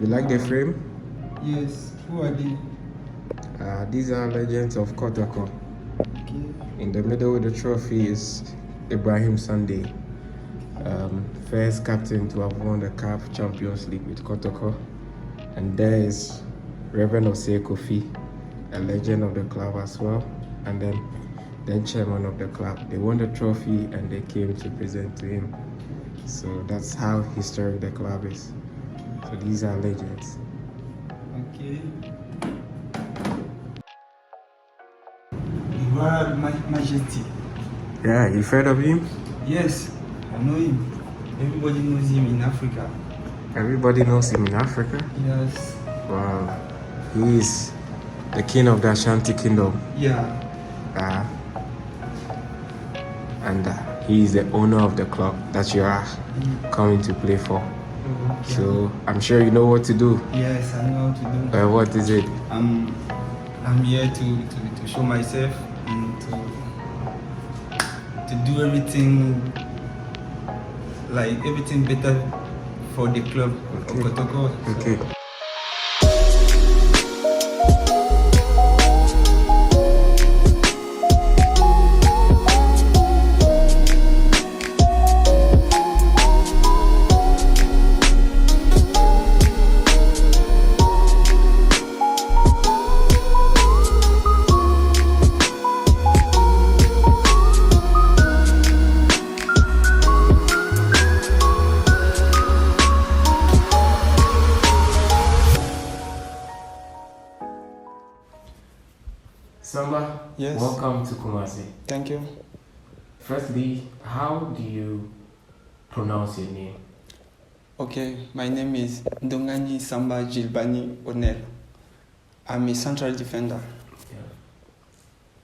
You like the frame? Yes. Who are they? These are legends of Kotoko. Okay. In the middle of the trophy is Ibrahim Sunday, first captain to have won the CAF Champions League with Kotoko. And there is Reverend Osei Kofi, a legend of the club as well, and then chairman of the club. They won the trophy and they came to present to him. So that's how historic the club is. So these are legends. Okay. Royal Majesty. Yeah, you've heard of him? Yes, I know him. Everybody knows him in Africa. Everybody knows him in Africa? Yes. Wow. He is the king of the Ashanti Kingdom. Yeah. And he is the owner of the club that you are coming to play for. Okay. So I'm sure you know what to do. Yes, I know how to do. What is it? I'm here to show myself and to do everything better for the club of Kotoko. Okay. Samba, yes. Welcome to Kumasi. Thank you. Firstly, how do you pronounce your name? Okay, my name is Ndongani Samba Gilbani Oneil. I'm a central defender. Yeah.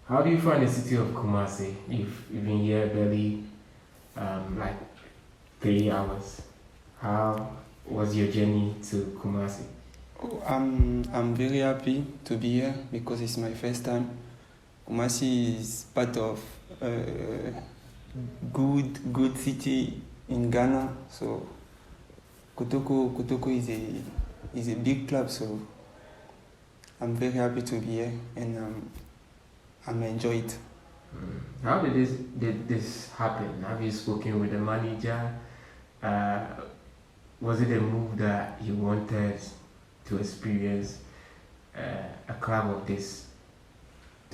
How do you find the city of Kumasi? You've been here barely like 3 hours. How was your journey to Kumasi? Oh, I'm very happy to be here because it's my first time. Kumasi is part of a good city in Ghana. So Kotoko is a big club. So I'm very happy to be here and I'm enjoy it. How did this happen? Have you spoken with the manager? Was it a move that you wanted to experience a club of this?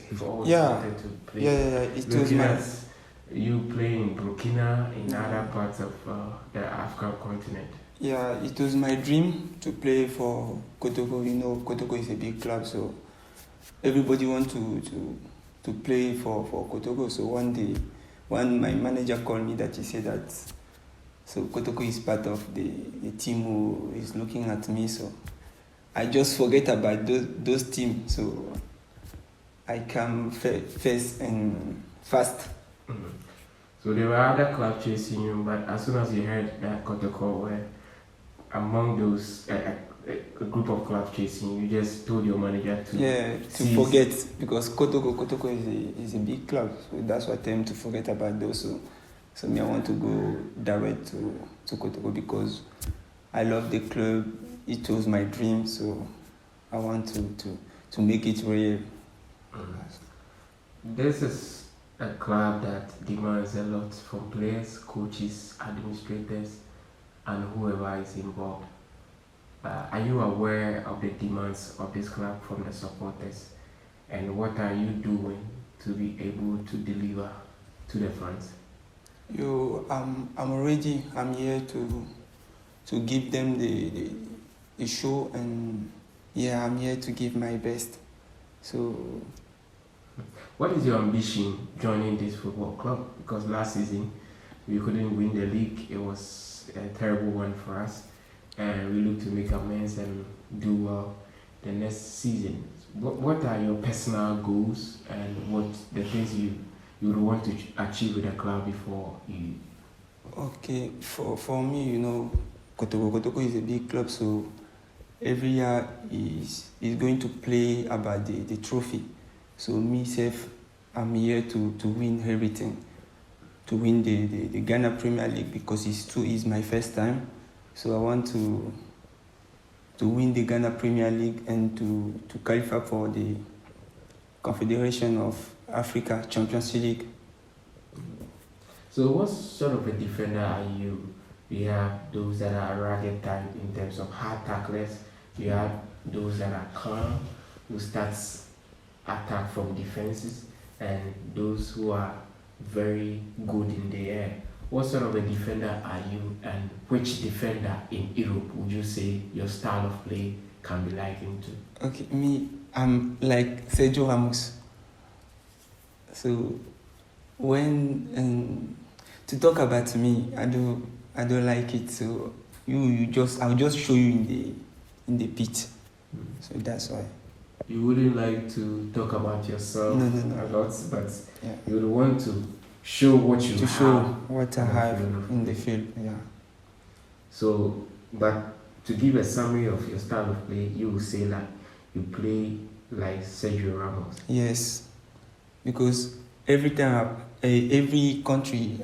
You've always wanted to play. Yeah. It was my. You play in Burkina, in other parts of the African continent. Yeah, it was my dream to play for Kotoko. You know, Kotoko is a big club, so everybody wants to play for Kotoko. So one day, when my manager called me, that he said that so Kotoko is part of the team who is looking at me. So I just forget about those teams. So I come first and fast. Mm-hmm. So there were other clubs chasing you, but as soon as you heard that Kotoko were among those a group of clubs chasing you, you just told your manager to forget, because Kotoko is a big club, so that's why I tell him to forget about those. So me, I want to go direct to Kotoko because I love the club. It was my dream, so I want to make it real. This is a club that demands a lot from players, coaches, administrators, and whoever is involved. Are you aware of the demands of this club from the supporters? And what are you doing to be able to deliver to the fans? I'm here to give them the show, and I'm here to give my best. So what is your ambition joining this football club? Because last season we couldn't win the league. It was a terrible one for us, and we look to make amends and do well the next season. What are your personal goals and what the things you would want to achieve with the club before you? Okay, for me, you know, Kotoko is a big club, so every year is going to play about the trophy. So myself, I'm here to win everything, to win the Ghana Premier League because it's my first time. So I want win the Ghana Premier League and to qualify for the Confederation of Africa Champions League. So what sort of a defender are you? You have those that are rugged type in terms of hard tacklers. You have those that are calm, who starts attack from defenses, and those who are very good in the air. What sort of a defender are you, and which defender in Europe would you say your style of play can be likened to? Okay, me, I'm like Sergio Ramos. So when to talk about me, I don't like it. So I'll just show you in the pitch. So that's why. You wouldn't like to talk about yourself No. a lot, but Yeah. you would want to show what you have. Show what I have in the field. Yeah. So, but to give a summary of your style of play, you will say that you play like Sergio Ramos. Yes, because every time every country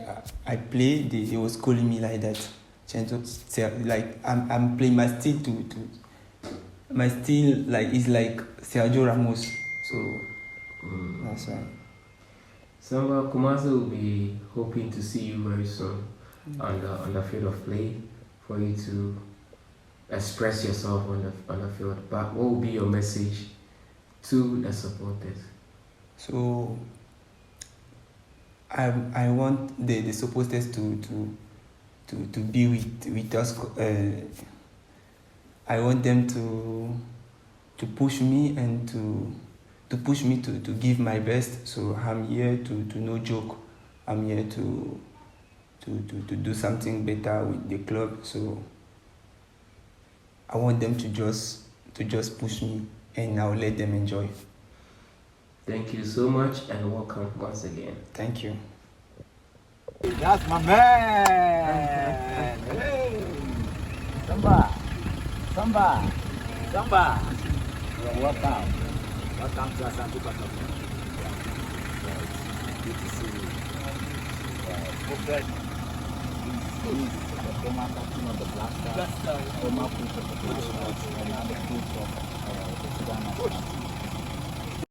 I play, they was calling me like that. Like I'm playing my style my style like is like Sergio Ramos. So that's why. Samba, Kumasi will be hoping to see you very soon on the field of play for you to express yourself on the field. But what will be your message to the supporters? So I want the supporters to be with us. I want them to push me and to push me to give my best. So I'm here to no joke. I'm here to do something better with the club. So I want them to just push me, and I'll let them enjoy. Thank you so much and welcome once again. Thank you. That's my man. Hey, Samba. You're welcome. Welcome to Asante Kotoko. Good to see you. He's the former captain of the Black Stars, former coach of the Black Stars, and now the coach of the Sudan national